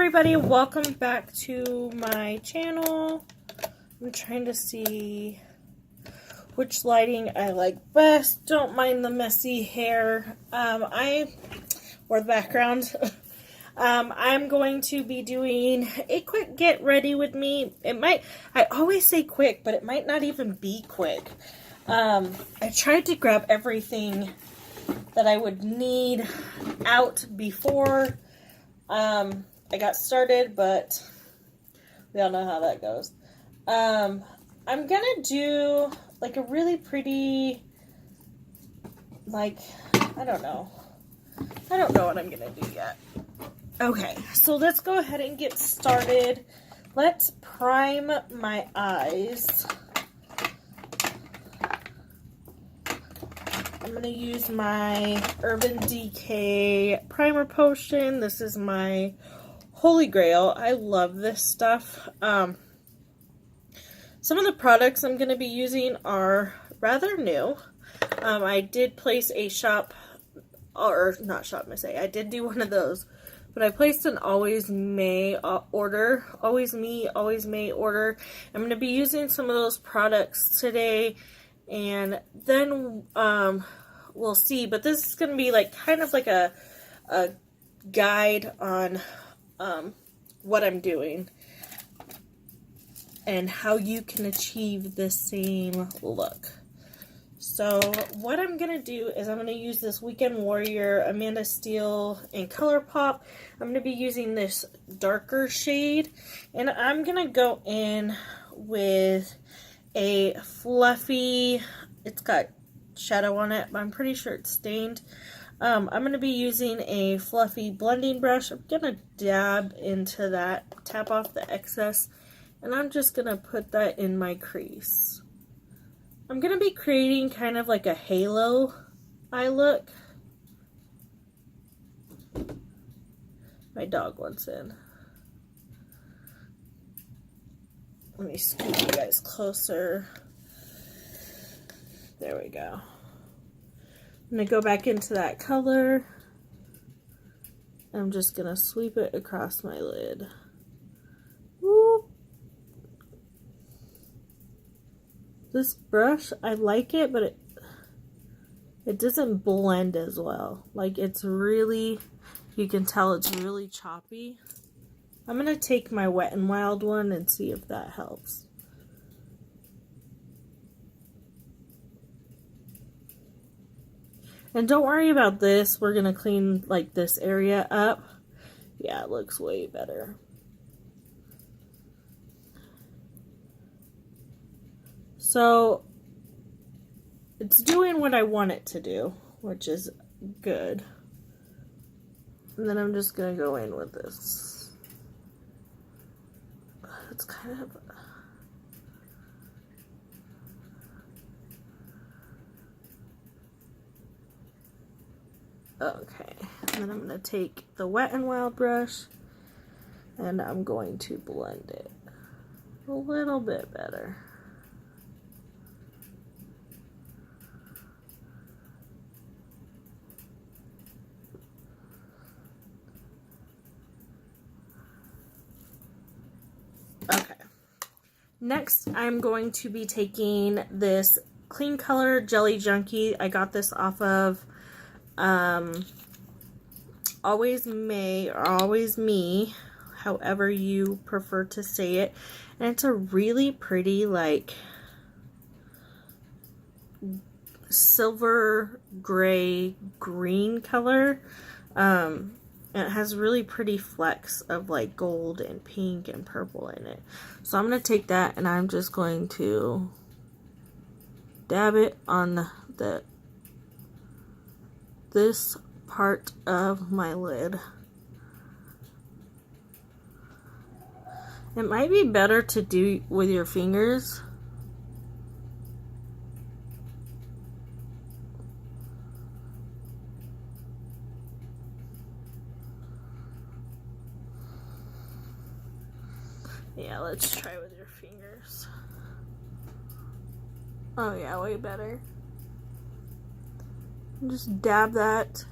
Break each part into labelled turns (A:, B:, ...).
A: everybody, welcome back to my channel. I'm trying to see which lighting I like best. Don't mind the messy hair or the background. I'm going to be doing a quick get ready with me. I always say quick, but it might not even be quick. I tried to grab everything that I would need out before I got started, but we all know how that goes. I'm gonna do like a really pretty, like, I don't know what I'm gonna do yet. Okay, so let's go ahead and get started. Let's prime my eyes. I'm going to use my Urban Decay Primer Potion. This is my holy grail. I love this stuff. Some of the products I'm going to be using are rather new. I did place a I did do one of those. But I placed an Alwaysmei order. Alwaysmei order. I'm going to be using some of those products today. And then we'll see. But this is going to be like kind of like a guide on what I'm doing and how you can achieve the same look. So what I'm going to do is I'm going to use this Weekend Warrior Amanda Steele in ColourPop. I'm going to be using this darker shade. And I'm going to go in with a fluffy, it's got shadow on it, but I'm pretty sure it's stained. I'm going to be using a fluffy blending brush. I'm going to dab into that, tap off the excess, and I'm just going to put that in my crease. I'm going to be creating kind of like a halo eye look. My dog wants in. Let me scoot you guys closer. There we go. I'm going to go back into that color. I'm just going to sweep it across my lid. Whoop. This brush, I like it, but it doesn't blend as well. Like, it's really, you can tell it's really choppy. I'm going to take my Wet n Wild one and see if that helps. And don't worry about this. We're going to clean like this area up. Yeah, it looks way better. So it's doing what I want it to do, which is good. And then I'm just going to go in with this. It's kind of... Okay, and then I'm going to take the Wet n Wild brush and I'm going to blend it a little bit better. Okay. Next, I'm going to be taking this Clean Color Jelly Junkie. I got this off of Alwaysmei or Alwaysmei, however you prefer to say it. And it's a really pretty, like, silver, gray, green color. It has really pretty flecks of like gold and pink and purple in it. So I'm going to take that and I'm just going to dab it on this part of my lid. It might be better to do with your fingers. Yeah, let's try with your fingers. Oh yeah, way better. Just dab that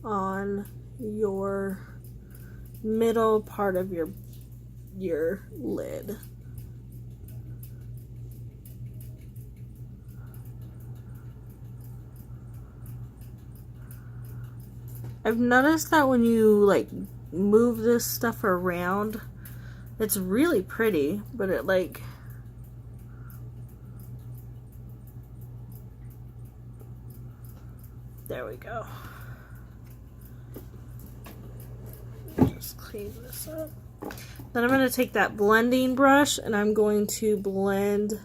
A: on your middle part of your lid. I've noticed that when you like move this stuff around, it's really pretty, but it like there we go. Just clean this up. Then I'm going to take that blending brush and I'm going to blend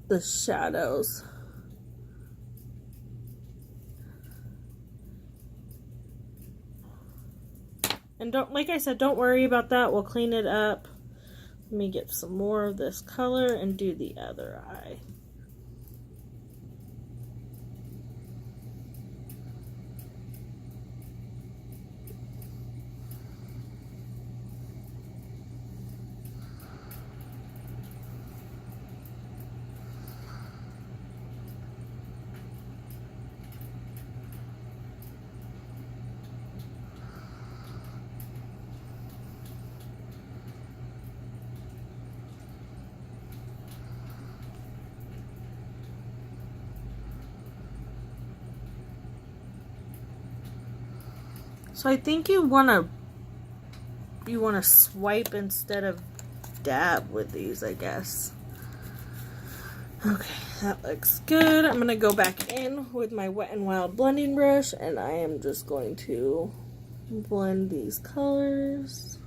A: the shadows. And don't, like I said, don't worry about that. We'll clean it up. Let me get some more of this color and do the other eye. So I think you want to swipe instead of dab with these, I guess. Okay, that looks good. I'm going to go back in with my Wet n Wild blending brush and I am just going to blend these colors.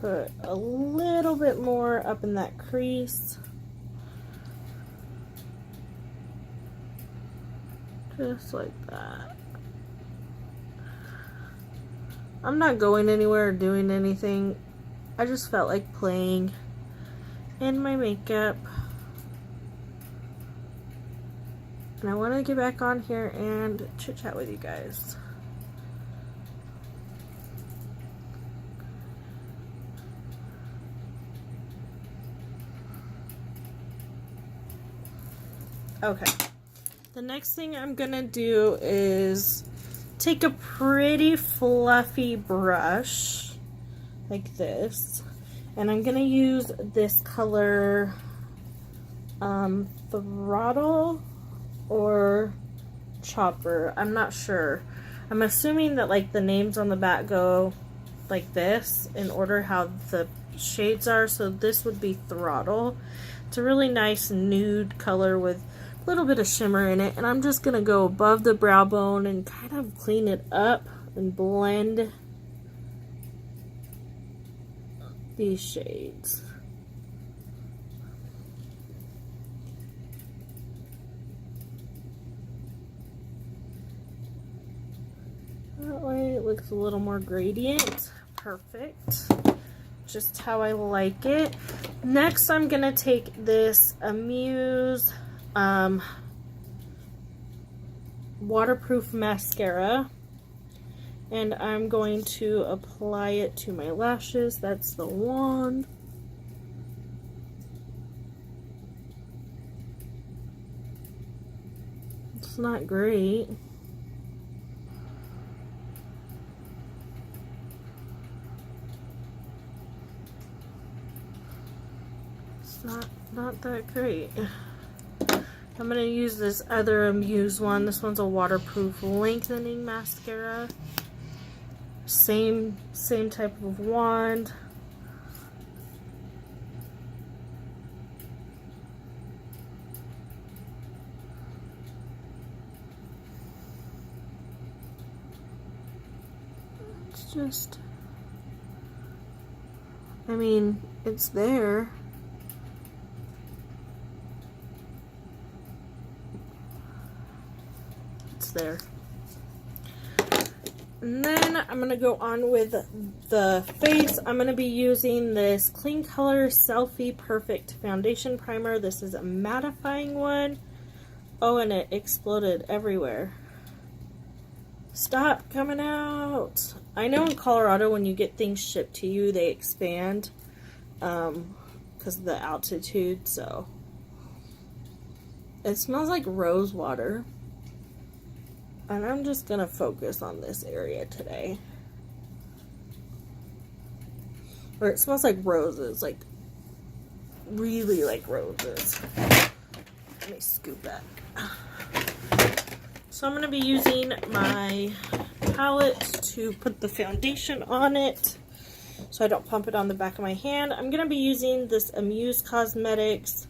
A: Put a little bit more up in that crease. Just like that. I'm not going anywhere or doing anything. I just felt like playing in my makeup. And I want to get back on here and chit chat with you guys. Okay. The next thing I'm gonna do is take a pretty fluffy brush like this, and I'm gonna use this color Throttle or Chopper. I'm not sure. I'm assuming that like the names on the back go like this in order how the shades are, so this would be Throttle. It's a really nice nude color with a little bit of shimmer in it, and I'm just gonna go above the brow bone and kind of clean it up and blend these shades. That way it looks a little more gradient. Perfect. Just how I like it. Next I'm gonna take this Amuse waterproof mascara and I'm going to apply it to my lashes. That's the wand. It's not great. It's not that great. I'm going to use this other Amuse one. This one's a waterproof lengthening mascara. Same type of wand. It's just, I mean, it's there. There. And then I'm going to go on with the face. I'm going to be using this Clean Color Selfie Perfect Foundation Primer. This is a mattifying one. Oh, and it exploded everywhere. Stop coming out. I know in Colorado when you get things shipped to you, they expand because of the altitude, so It smells like rose water. And I'm just gonna focus on this area today. Or it smells like roses, like really like roses. Let me scoop back. So I'm gonna be using my palette to put the foundation on it so I don't pump it on the back of my hand. I'm gonna be using this Amuse Cosmetics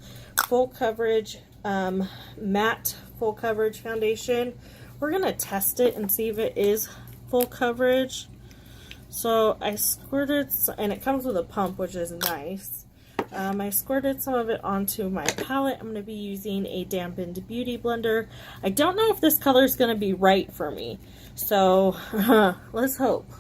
A: full coverage matte full coverage foundation. We're gonna test it and see if it is full coverage. So I squirted, and it comes with a pump, which is nice. I squirted some of it onto my palette. I'm going to be using a dampened beauty blender. I don't know if this color is going to be right for me, so let's hope.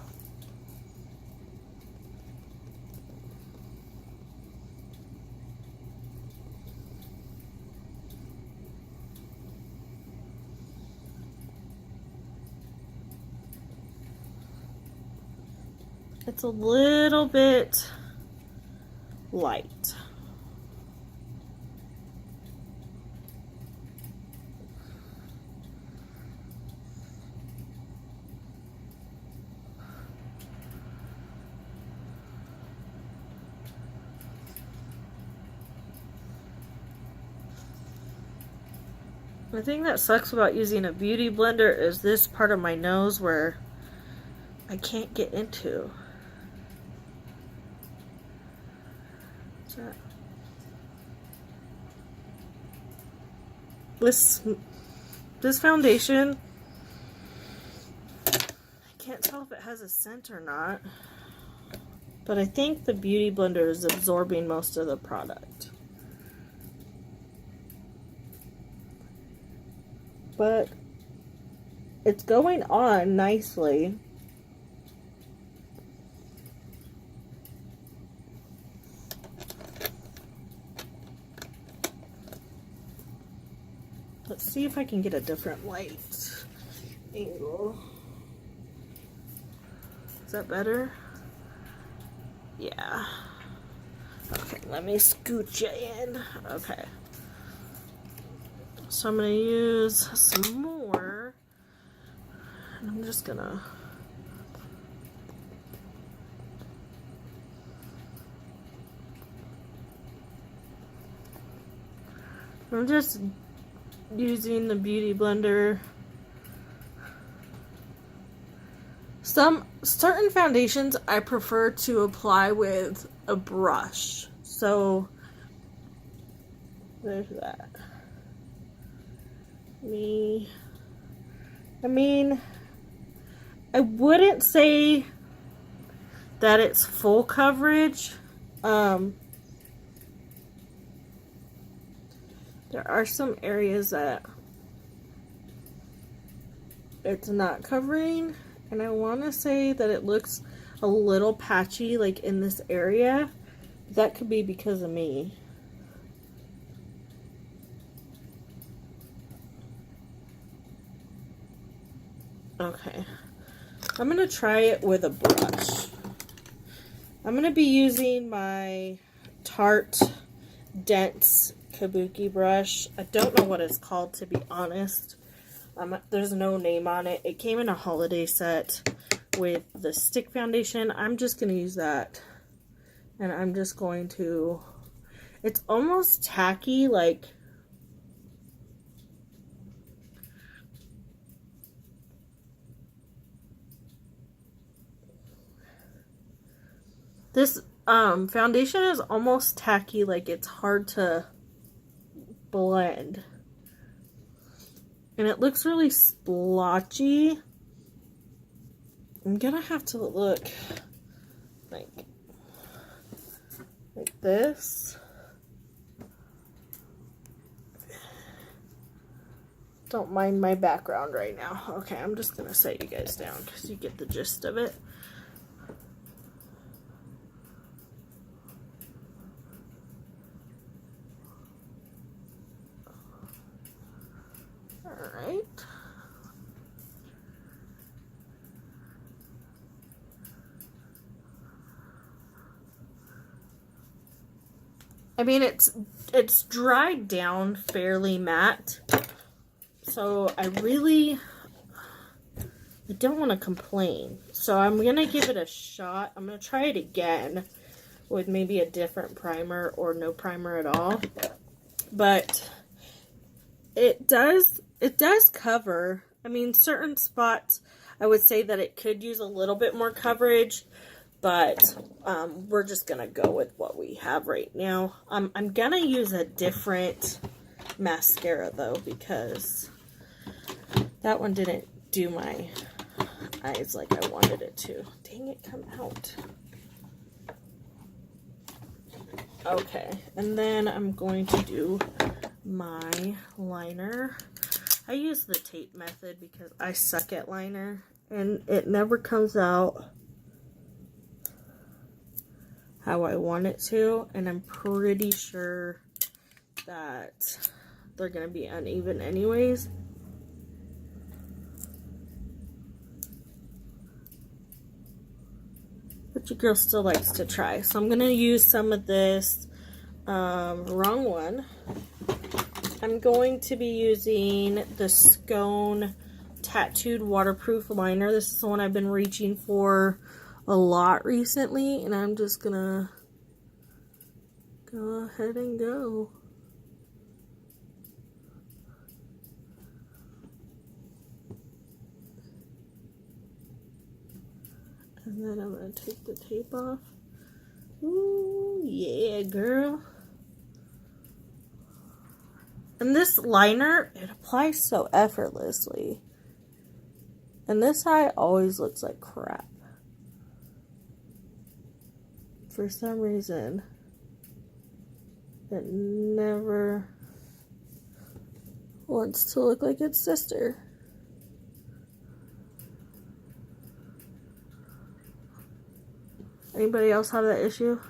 A: It's a little bit light. The thing that sucks about using a beauty blender is this part of my nose where I can't get into. This foundation, I can't tell if it has a scent or not, but I think the beauty blender is absorbing most of the product. But it's going on nicely. Let's see if I can get a different light angle. Is that better? Yeah. Okay, let me scooch you in. Okay. So I'm going to use some more. And I'm just going to... I'm just using the beauty blender. Certain foundations I prefer to apply with a brush. So there's that. I mean, I wouldn't say that it's full coverage. There are some areas that it's not covering, and I want to say that it looks a little patchy, like in this area. That could be because of me. Okay, I'm going to try it with a brush. I'm going to be using my Tarte Dense Kabuki brush. I don't know what it's called, to be honest. There's no name on it. It came in a holiday set with the stick foundation. I'm just going to use that. And I'm just going to... It's almost tacky, like... This foundation is almost tacky, like it's hard to blend. And it looks really splotchy. I'm gonna have to look like this. Don't mind my background right now. Okay, I'm just gonna set you guys down because you get the gist of it. Alright. I mean, it's dried down fairly matte. So I don't want to complain. So I'm going to give it a shot. I'm going to try it again with maybe a different primer or no primer at all. But it does cover. I mean, certain spots I would say that it could use a little bit more coverage, but we're just going to go with what we have right now. I'm going to use a different mascara though, because that one didn't do my eyes like I wanted it to. Dang it, come out. Okay, and then I'm going to do my liner. I use the tape method because I suck at liner and it never comes out how I want it to, and I'm pretty sure that they're going to be uneven anyways. But your girl still likes to try. So I'm going to use some of this, wrong one. I'm going to be using the Scone Tattooed Waterproof Liner. This is the one I've been reaching for a lot recently. And I'm just going to go ahead and go. And then I'm going to take the tape off. Ooh, yeah, girl. And this liner, it applies so effortlessly. And this eye always looks like crap. For some reason, it never wants to look like its sister. Anybody else have that issue?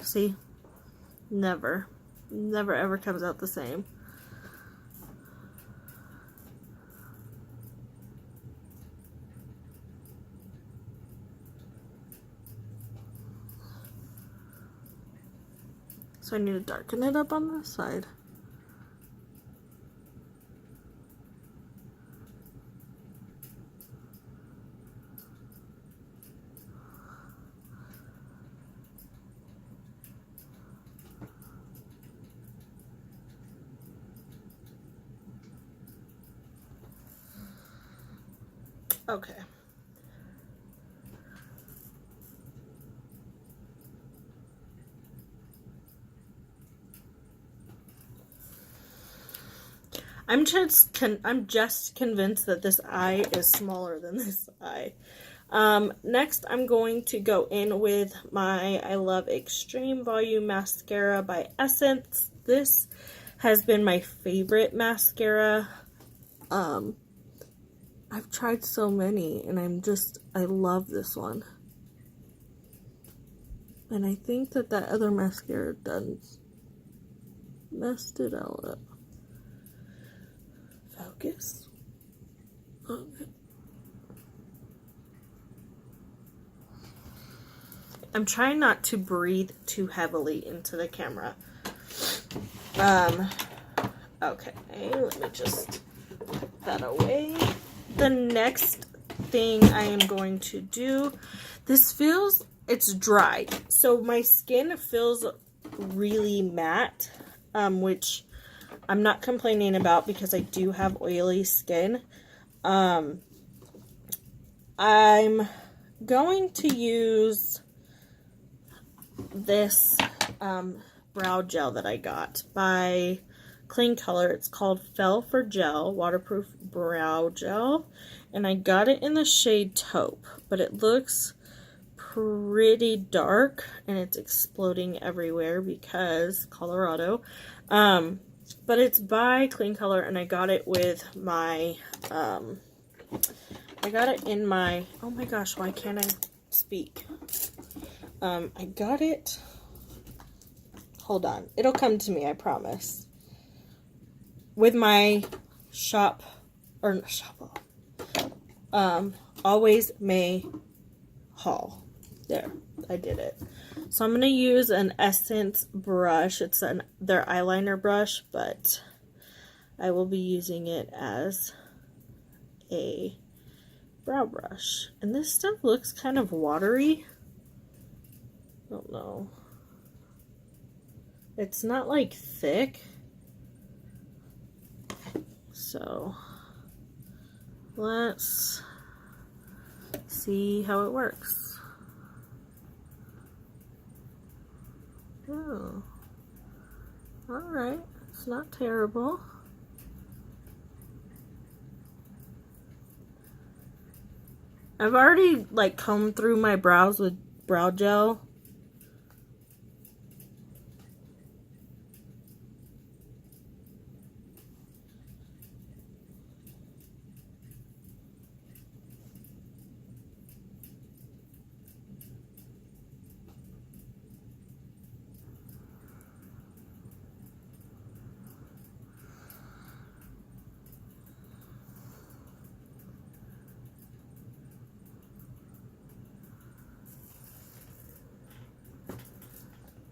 A: See? Never ever comes out the same. So I need to darken it up on this side. Okay. I'm just convinced that this eye is smaller than this eye. Next, I'm going to go in with my I Love Extreme Volume Mascara by Essence. This has been my favorite mascara. I've tried so many, and I love this one. And I think that other mascara done messed it all up. Focus. Okay. I'm trying not to breathe too heavily into the camera. Okay, let me just put that away. The next thing I am going to do, it's dry. So my skin feels really matte, which I'm not complaining about because I do have oily skin. I'm going to use this brow gel that I got by Clean Color. It's called Fell for Gel Waterproof Brow Gel, and I got it in the shade Taupe, but it looks pretty dark and it's exploding everywhere because Colorado. But it's by Clean Color, and I got it with my I got it in my, oh my gosh, why can't I speak? I got it, hold on, it'll come to me, I promise. With my Alwaysmei haul. There, I did it. So I'm going to use an Essence brush. It's their eyeliner brush, but I will be using it as a brow brush. And this stuff looks kind of watery. I don't know. It's not like thick. So let's see how it works. Oh, alright, it's not terrible. I've already like combed through my brows with brow gel.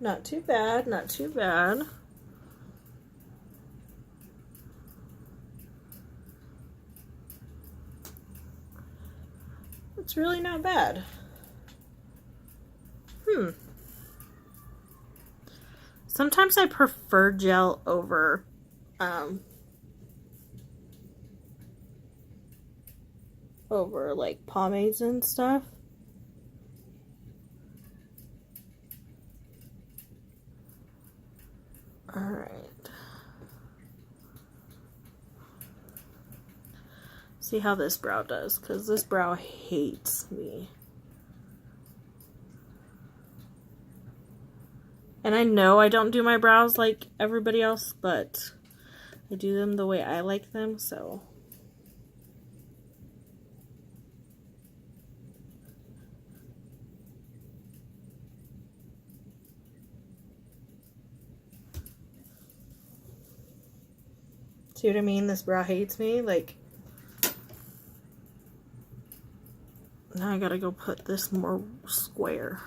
A: Not too bad, not too bad. It's really not bad. Sometimes I prefer gel over like pomades and stuff. Alright. See how this brow does, because this brow hates me. And I know I don't do my brows like everybody else, but I do them the way I like them, so. See what I mean? This brow hates me. Like, now I gotta go put this more square.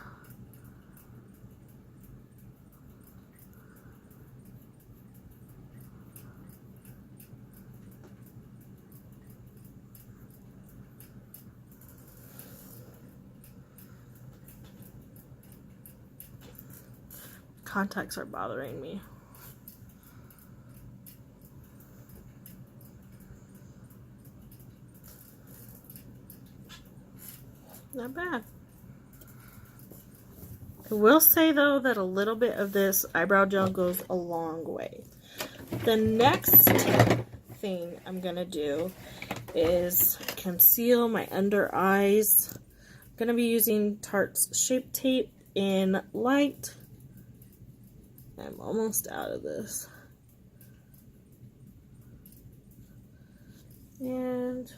A: Contacts are bothering me. Not bad. I will say though that a little bit of this eyebrow gel goes a long way. The next thing I'm gonna do is conceal my under eyes. I'm gonna be using Tarte's Shape Tape in Light. I'm almost out of this. And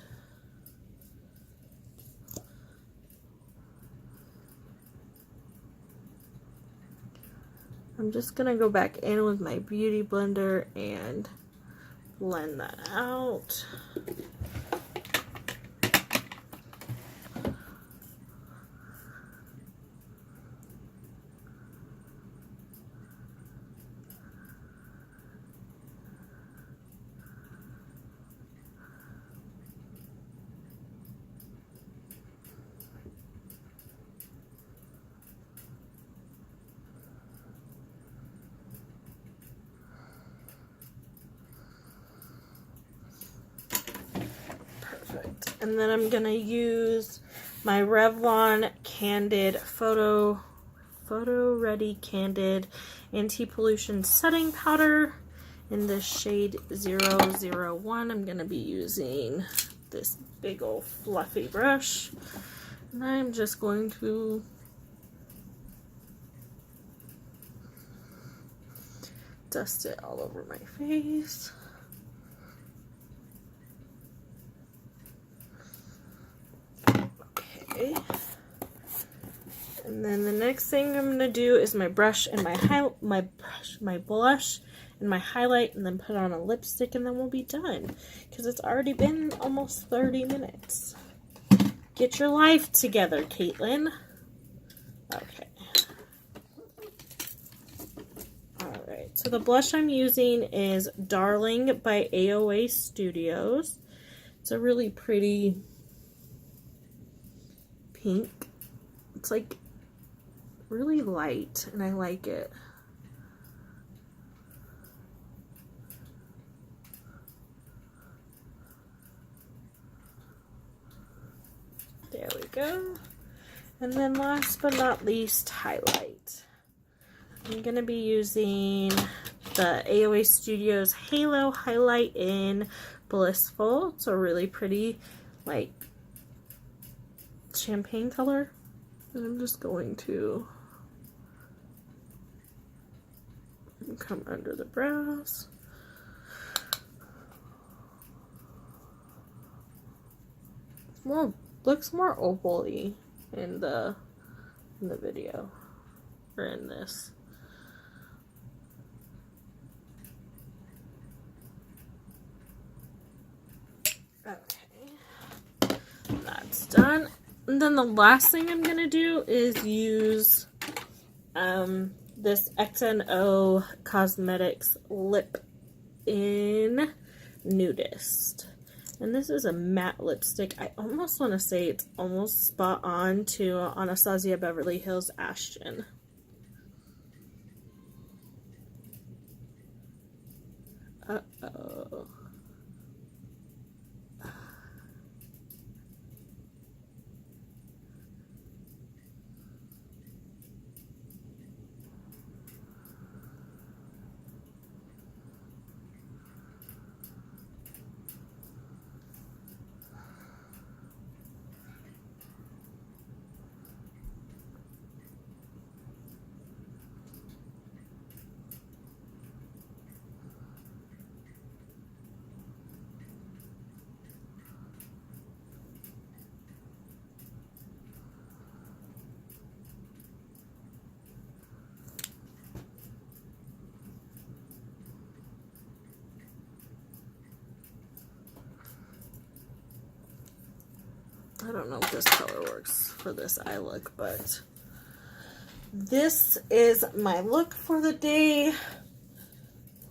A: I'm just gonna go back in with my beauty blender and blend that out. And then I'm gonna use my Revlon Candid Photo Ready Candid Anti-Pollution Setting Powder in the shade 001. I'm gonna be using this big old fluffy brush, and I'm just going to dust it all over my face. And then the next thing I'm gonna do is my brush and my blush and my highlight, and then put on a lipstick, and then we'll be done because it's already been almost 30 minutes. Get your life together, Caitlin. Okay. Alright, so the blush I'm using is Darling by AOA Studios. It's a really pretty pink. It's like really light, and I like it. There we go. And then last but not least, highlight. I'm going to be using the AOA Studios Halo Highlight in Blissful. It's a really pretty, like, champagne color. And I'm just going to come under the brows. Looks more opal-y in the video, or in this. Okay, that's done. And then the last thing I'm gonna do is use this XNO Cosmetics lip in Nudist. And this is a matte lipstick. I almost want to say it's almost spot on to Anastasia Beverly Hills Ashton. Uh-oh. I don't know if this color works for this eye look, but this is my look for the day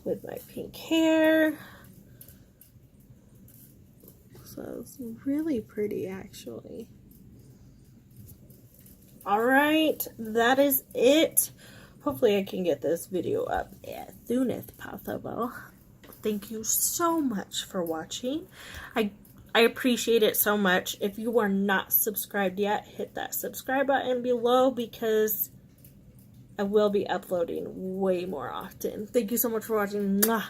A: with my pink hair. So it's really pretty, actually. Alright, that is it. Hopefully I can get this video up as soon as possible. Thank you so much for watching. I appreciate it so much. If you are not subscribed yet, hit that subscribe button below because I will be uploading way more often. Thank you so much for watching. Mwah.